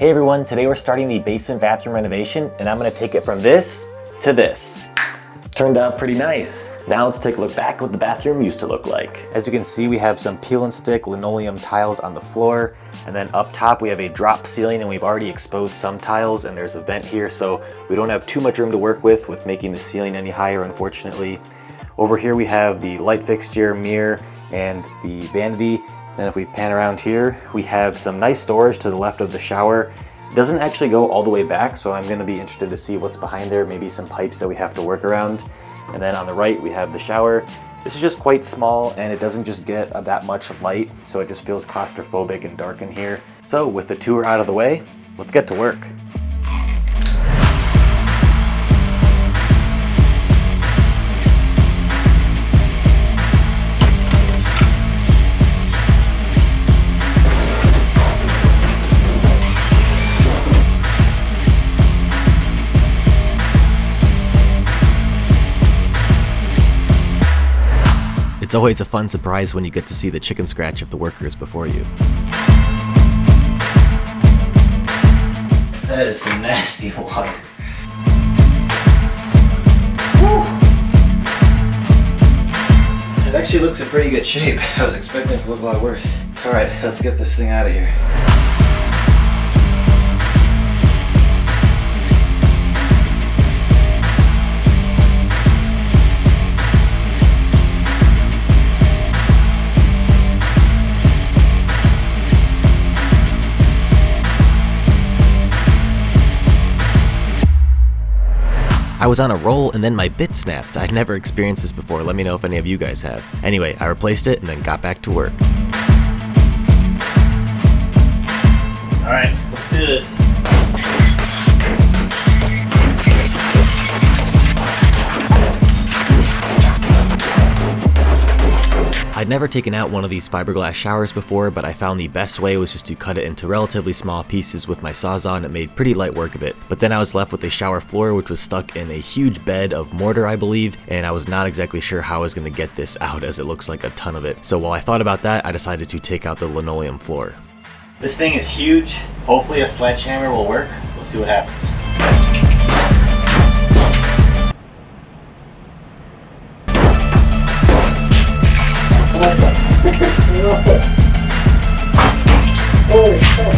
Hey everyone, today we're starting the basement bathroom renovation and I'm gonna take it from this to this. Turned out pretty nice. Now let's take a look back at what the bathroom used to look like. As you can see, we have some peel and stick linoleum tiles on the floor, and then up top we have a drop ceiling, and we've already exposed some tiles and there's a vent here, so we don't have too much room to work with making the ceiling any higher, unfortunately. Over here we have the light fixture, mirror, and the vanity. Then if we pan around here, we have some nice storage to the left of the shower. It doesn't actually go all the way back, so I'm gonna be interested to see what's behind there, maybe some pipes that we have to work around. And then on the right, we have the shower. This is just quite small and it doesn't just get that much light, so it just feels claustrophobic and dark in here. So with the tour out of the way, let's get to work. It's always a fun surprise when you get to see the chicken scratch of the workers before you. That is some nasty water. Woo. It actually looks in pretty good shape. I was expecting it to look a lot worse. Alright, let's get this thing out of here. I was on a roll and then my bit snapped. I've never experienced this before. Let me know if any of you guys have. Anyway, I replaced it and then got back to work. All right, let's do this. I'd never taken out one of these fiberglass showers before, but I found the best way was just to cut it into relatively small pieces with my Sawzall, and it made pretty light work of it. But then I was left with a shower floor which was stuck in a huge bed of mortar, I believe, and I was not exactly sure how I was going to get this out as it looks like a ton of it. So while I thought about that, I decided to take out the linoleum floor. This thing is huge. Hopefully a sledgehammer will work. Let's see what happens. Holy shit.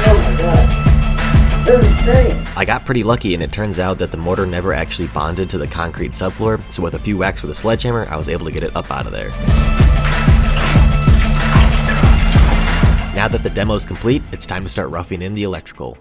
Oh my god. They're insane. I got pretty lucky and it turns out that the mortar never actually bonded to the concrete subfloor, so with a few whacks with a sledgehammer, I was able to get it up out of there. Now that the demo's complete, it's time to start roughing in the electrical.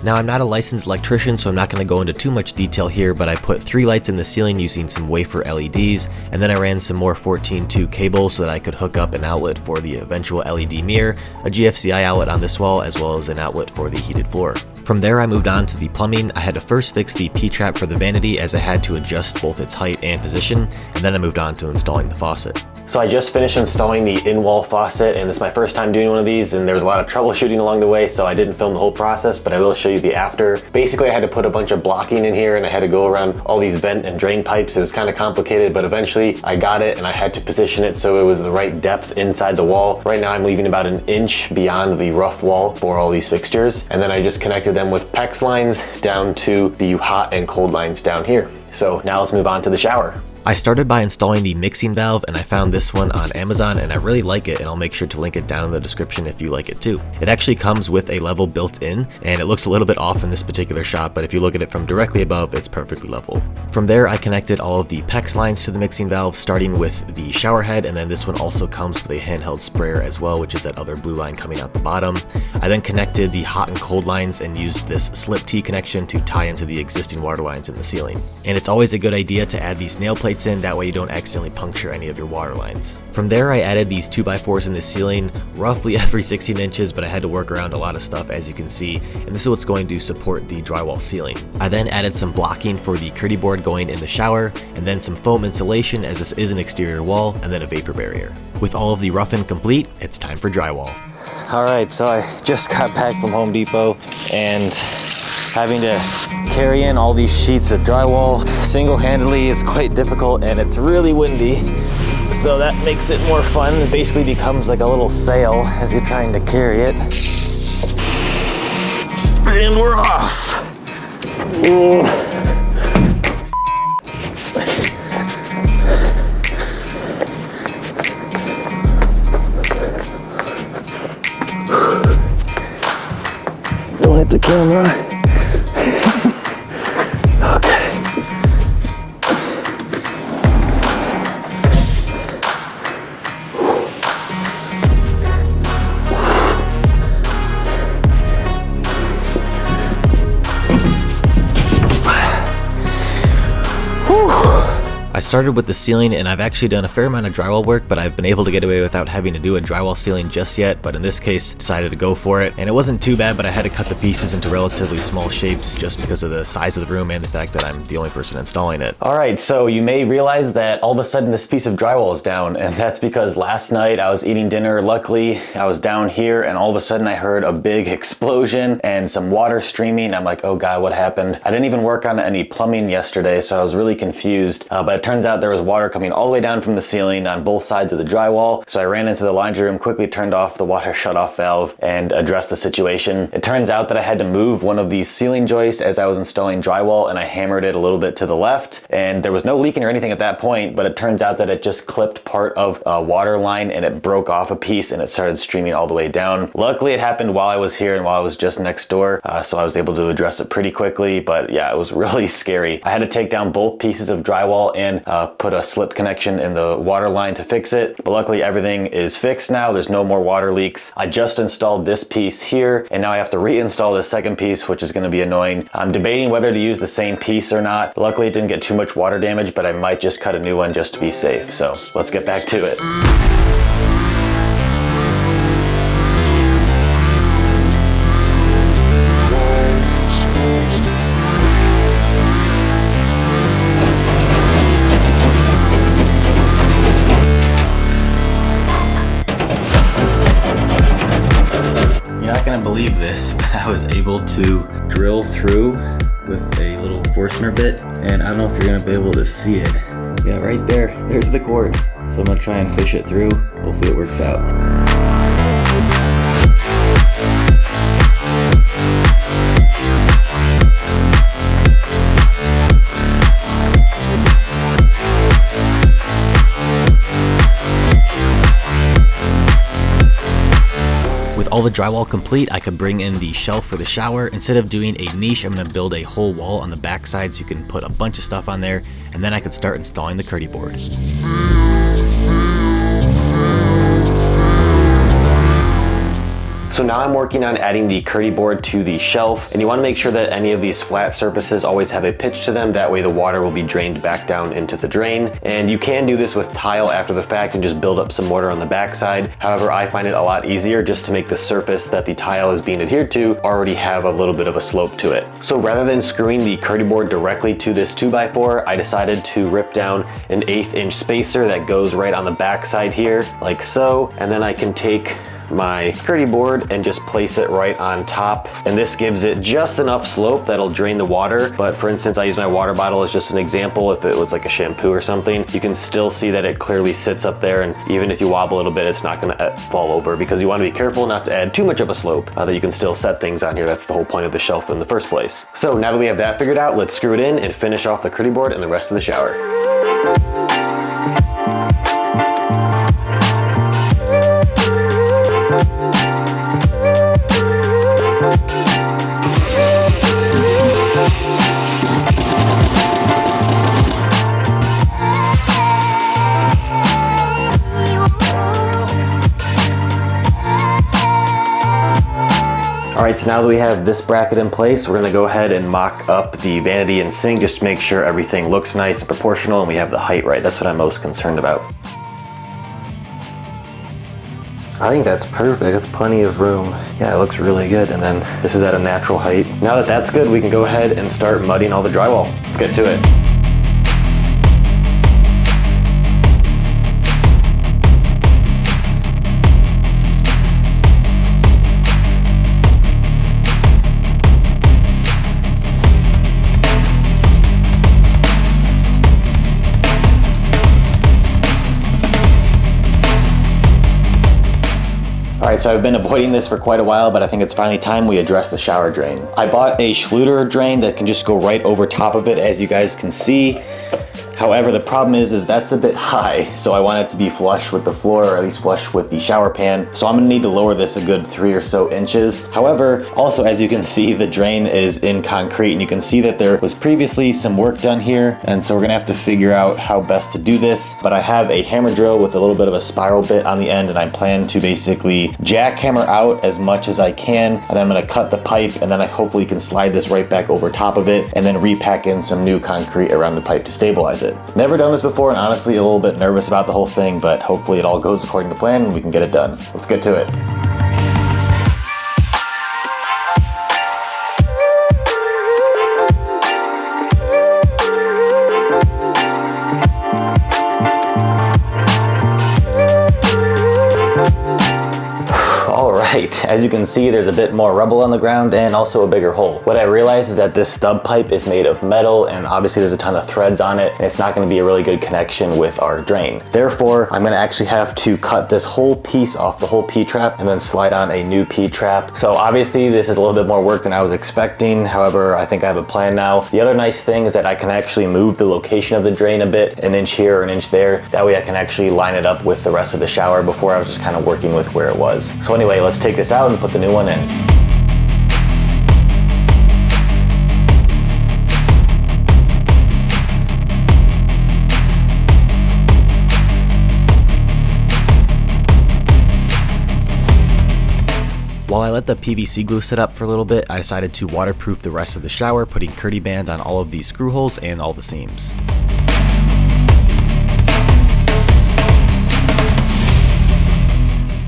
Now I'm not a licensed electrician, so I'm not going to go into too much detail here, but I put 3 lights in the ceiling using some wafer LEDs, and then I ran some more 14-2 cable so that I could hook up an outlet for the eventual LED mirror, a GFCI outlet on this wall, as well as an outlet for the heated floor. From there I moved on to the plumbing. I had to first fix the P-trap for the vanity as I had to adjust both its height and position, and then I moved on to installing the faucet. So I just finished installing the in-wall faucet, and this is my first time doing one of these, and there's a lot of troubleshooting along the way, so I didn't film the whole process, but I will show you the after. Basically I had to put a bunch of blocking in here and I had to go around all these vent and drain pipes. It was kind of complicated, but eventually I got it and I had to position it so it was the right depth inside the wall. Right now I'm leaving about an inch beyond the rough wall for all these fixtures, and then I just connected them with PEX lines down to the hot and cold lines down here. So now let's move on to the shower. I started by installing the mixing valve, and I found this one on Amazon and I really like it, and I'll make sure to link it down in the description if you like it too. It actually comes with a level built in, and it looks a little bit off in this particular shot, but if you look at it from directly above, it's perfectly level. From there I connected all of the PEX lines to the mixing valve, starting with the shower head, and then this one also comes with a handheld sprayer as well, which is that other blue line coming out the bottom. I then connected the hot and cold lines and used this slip T connection to tie into the existing water lines in the ceiling. And it's always a good idea to add these nail plates in, that way you don't accidentally puncture any of your water lines. From there I added these 2x4s in the ceiling roughly every 16 inches, but I had to work around a lot of stuff as you can see, and this is what's going to support the drywall ceiling. I then added some blocking for the curdy board going in the shower, and then some foam insulation as this is an exterior wall, and then a vapor barrier. With all of the rough-in complete, it's time for drywall. Alright, so I just got back from Home Depot and having to carry in all these sheets of drywall single-handedly is quite difficult, and it's really windy. So that makes it more fun. It basically becomes like a little sail as you're trying to carry it. And we're off. Don't hit the camera. I started with the ceiling, and I've actually done a fair amount of drywall work, but I've been able to get away without having to do a drywall ceiling just yet. But in this case, decided to go for it, and it wasn't too bad, but I had to cut the pieces into relatively small shapes just because of the size of the room and the fact that I'm the only person installing it. Alright, so you may realize that all of a sudden this piece of drywall is down, and that's because last night I was eating dinner. Luckily, I was down here, and all of a sudden I heard a big explosion and some water streaming. I'm like, oh god, what happened? I didn't even work on any plumbing yesterday, so I was really confused, but it turns out there was water coming all the way down from the ceiling on both sides of the drywall. So I ran into the laundry room, quickly turned off the water shutoff valve and addressed the situation. It turns out that I had to move one of these ceiling joists as I was installing drywall, and I hammered it a little bit to the left, and there was no leaking or anything at that point, but it turns out that it just clipped part of a water line and it broke off a piece and it started streaming all the way down. Luckily it happened while I was here and while I was just next door, so I was able to address it pretty quickly, but yeah, it was really scary. I had to take down both pieces of drywall and put a slip connection in the water line to fix it, but luckily everything is fixed now. There's no more water leaks. I just installed this piece here, and now I have to reinstall the second piece, which is going to be annoying. I'm debating whether to use the same piece or not. Luckily it didn't get too much water damage, but I might just cut a new one just to be safe. So let's get back to it. You're not gonna believe this, but I was able to drill through with a little Forstner bit, and I don't know if you're gonna be able to see it. Yeah, right there, there's the cord. So I'm gonna try and fish it through. Hopefully it works out. With all the drywall complete, I could bring in the shelf for the shower. Instead of doing a niche, I'm gonna build a whole wall on the back side so you can put a bunch of stuff on there, and then I could start installing the curdy board. So now I'm working on adding the curdy board to the shelf, and you want to make sure that any of these flat surfaces always have a pitch to them. That way the water will be drained back down into the drain. And you can do this with tile after the fact and just build up some mortar on the backside. However, I find it a lot easier just to make the surface that the tile is being adhered to already have a little bit of a slope to it. So rather than screwing the curdy board directly to this 2x4, I decided to rip down an 1/8 inch spacer that goes right on the backside here, like so. And then I can take my curdy board and just place it right on top, and this gives it just enough slope that'll drain the water. But for instance, I use my water bottle as just an example. If it was like a shampoo or something, you can still see that it clearly sits up there, and even if you wobble a little bit, it's not going to fall over, because you want to be careful not to add too much of a slope that you can still set things on here. That's the whole point of the shelf in the first place. So now that we have that figured out, let's screw it in and finish off the curdy board and the rest of the shower. Alright, so now that we have this bracket in place, we're going to go ahead and mock up the vanity and sink just to make sure everything looks nice and proportional and we have the height right. That's what I'm most concerned about. I think that's perfect. That's plenty of room. Yeah, it looks really good. And then this is at a natural height. Now that that's good, we can go ahead and start mudding all the drywall. Let's get to it. Alright, so I've been avoiding this for quite a while, but I think it's finally time we address the shower drain. I bought a Schluter drain that can just go right over top of it, as you guys can see. However, the problem is that's a bit high, so I want it to be flush with the floor, or at least flush with the shower pan. So I'm gonna need to lower this a good 3 or so inches. However, also as you can see, the drain is in concrete, and you can see that there was previously some work done here, and so we're gonna have to figure out how best to do this. But I have a hammer drill with a little bit of a spiral bit on the end, and I plan to basically jackhammer out as much as I can, and then I'm gonna cut the pipe, and then I hopefully can slide this right back over top of it, and then repack in some new concrete around the pipe to stabilize it. Never done this before, and honestly a little bit nervous about the whole thing, but hopefully it all goes according to plan and we can get it done. Let's get to it. Alright, as you can see, there's a bit more rubble on the ground and also a bigger hole. What I realized is that this stub pipe is made of metal, and obviously there's a ton of threads on it, and it's not going to be a really good connection with our drain. Therefore, I'm going to actually have to cut this whole piece off the whole P-trap and then slide on a new P-trap. So obviously this is a little bit more work than I was expecting. However, I think I have a plan now. The other nice thing is that I can actually move the location of the drain a bit, an inch here or an inch there. That way I can actually line it up with the rest of the shower. Before I was just kind of working with where it was. So anyway, let's take this out and put the new one in. While I let the PVC glue sit up for a little bit, I decided to waterproof the rest of the shower, putting Curdy band on all of these screw holes and all the seams.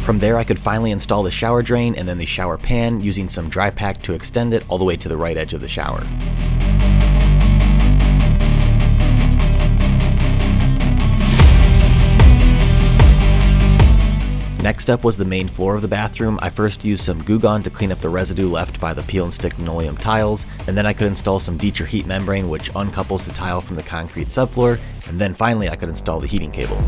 From there I could finally install the shower drain and then the shower pan, using some dry pack to extend it all the way to the right edge of the shower. Next up was the main floor of the bathroom. I first used some Goo Gone to clean up the residue left by the peel and stick linoleum tiles, and then I could install some Dieter heat membrane, which uncouples the tile from the concrete subfloor, and then finally I could install the heating cable.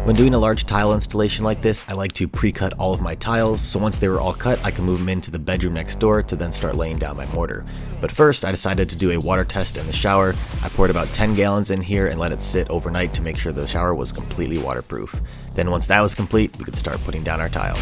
When doing a large tile installation like this, I like to pre-cut all of my tiles, so once they were all cut, I can move them into the bedroom next door to then start laying down my mortar. But first, I decided to do a water test in the shower. I poured about 10 gallons in here and let it sit overnight to make sure the shower was completely waterproof. Then once that was complete, we could start putting down our tile.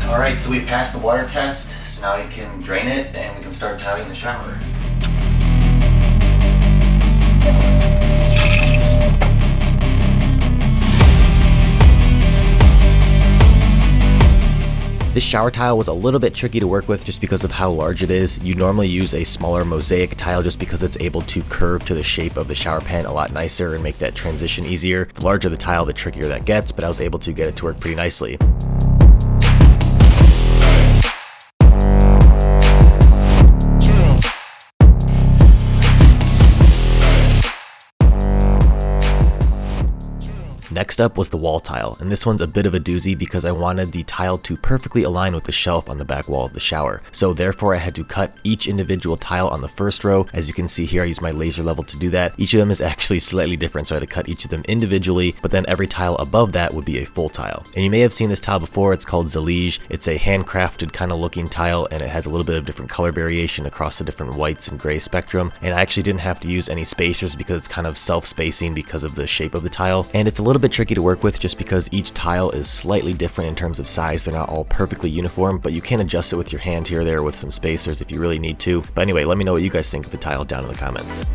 Alright, so we passed the water test, so now we can drain it and we can start tiling the shower. This shower tile was a little bit tricky to work with just because of how large it is. You normally use a smaller mosaic tile just because it's able to curve to the shape of the shower pan a lot nicer and make that transition easier. The larger the tile, the trickier that gets, but I was able to get it to work pretty nicely. Next up was the wall tile, and this one's a bit of a doozy because I wanted the tile to perfectly align with the shelf on the back wall of the shower. So therefore I had to cut each individual tile on the first row. As you can see here, I used my laser level to do that. Each of them is actually slightly different, so I had to cut each of them individually, but then every tile above that would be a full tile. And you may have seen this tile before. It's called Zalige. It's a handcrafted kind of looking tile, and it has a little bit of different color variation across the different whites and gray spectrum. And I actually didn't have to use any spacers because it's kind of self-spacing because of the shape of the tile. And it's a little bit tricky to work with just because each tile is slightly different in terms of size. They're not all perfectly uniform, but you can adjust it with your hand here or there with some spacers if you really need to. But anyway, let me know what you guys think of the tile down in the comments.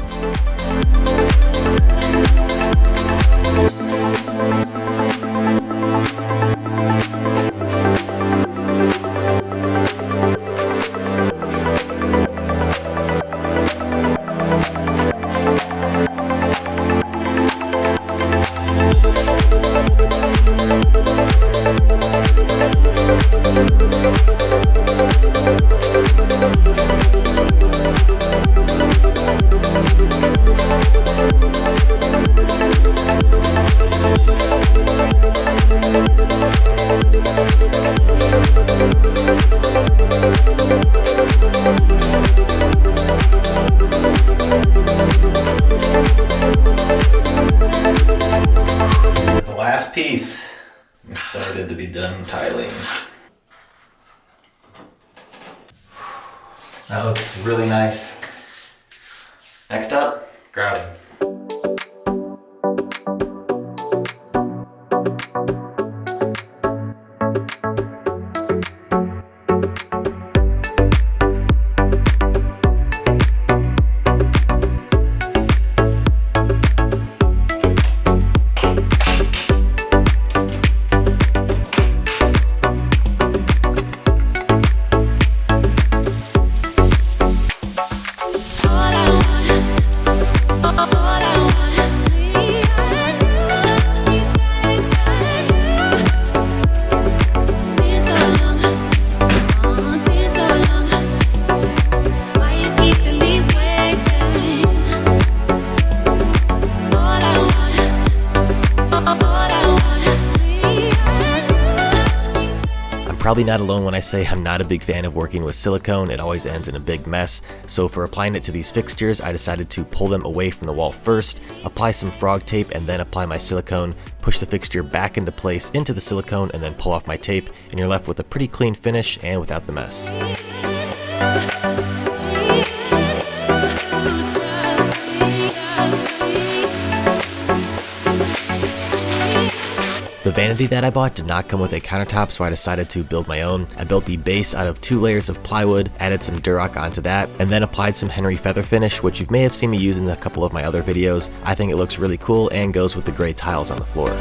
The last piece. I'm excited to be done tiling. That looks really nice. Next up, grouting. Probably not alone when I say I'm not a big fan of working with silicone. It always ends in a big mess. So for applying it to these fixtures, I decided to pull them away from the wall first, apply some frog tape, and then apply my silicone, push the fixture back into place into the silicone, and then pull off my tape, and you're left with a pretty clean finish and without the mess. The vanity that I bought did not come with a countertop, so I decided to build my own. I built the base out of 2 layers of plywood, added some Durock onto that, and then applied some Henry feather finish, which you may have seen me use in a couple of my other videos. I think it looks really cool and goes with the gray tiles on the floor.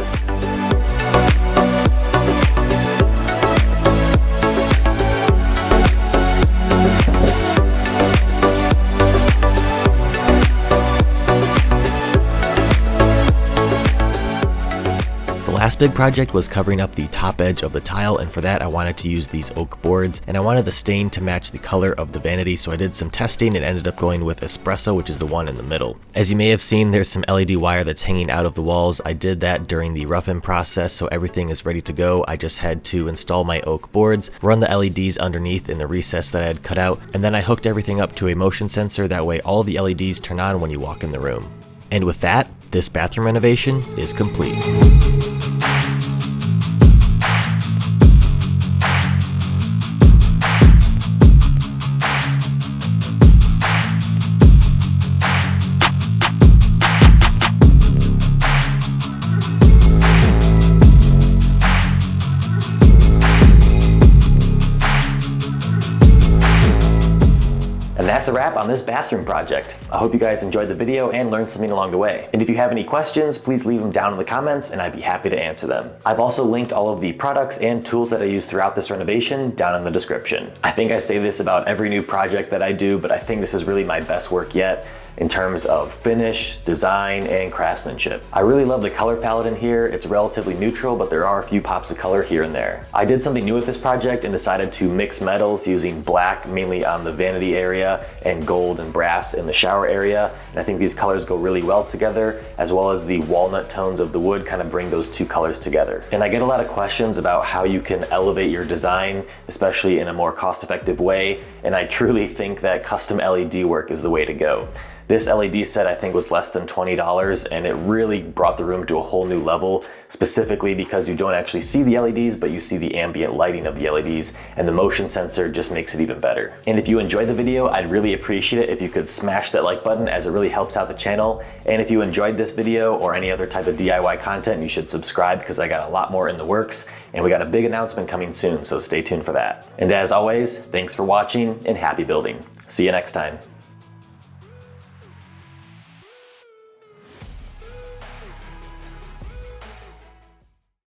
Last big project was covering up the top edge of the tile, and for that I wanted to use these oak boards, and I wanted the stain to match the color of the vanity, so I did some testing and ended up going with espresso, which is the one in the middle. As you may have seen, there's some LED wire that's hanging out of the walls. I did that during the rough-in process, so everything is ready to go. I just had to install my oak boards, run the LEDs underneath in the recess that I had cut out, and then I hooked everything up to a motion sensor. That way all the LEDs turn on when you walk in the room. And with that, this bathroom renovation is complete. And that's a wrap on this bathroom project. I hope you guys enjoyed the video and learned something along the way. And if you have any questions, please leave them down in the comments and I'd be happy to answer them. I've also linked all of the products and tools that I use throughout this renovation down in the description. I think I say this about every new project that I do, but I think this is really my best work yet in terms of finish, design, and craftsmanship. I really love the color palette in here. It's relatively neutral, but there are a few pops of color here and there. I did something new with this project and decided to mix metals using black mainly on the vanity area and gold and brass in the shower area. And I think these colors go really well together, as well as the walnut tones of the wood kind of bring those two colors together. And I get a lot of questions about how you can elevate your design, especially in a more cost-effective way. And I truly think that custom LED work is the way to go. This LED set I think was less than $20, and it really brought the room to a whole new level, specifically because you don't actually see the LEDs, but you see the ambient lighting of the LEDs, and the motion sensor just makes it even better. And if you enjoyed the video, I'd really appreciate it if you could smash that like button, as it really helps out the channel. And if you enjoyed this video or any other type of DIY content, you should subscribe because I got a lot more in the works, and we got a big announcement coming soon, so stay tuned for that. And as always, thanks for watching and happy building. See you next time.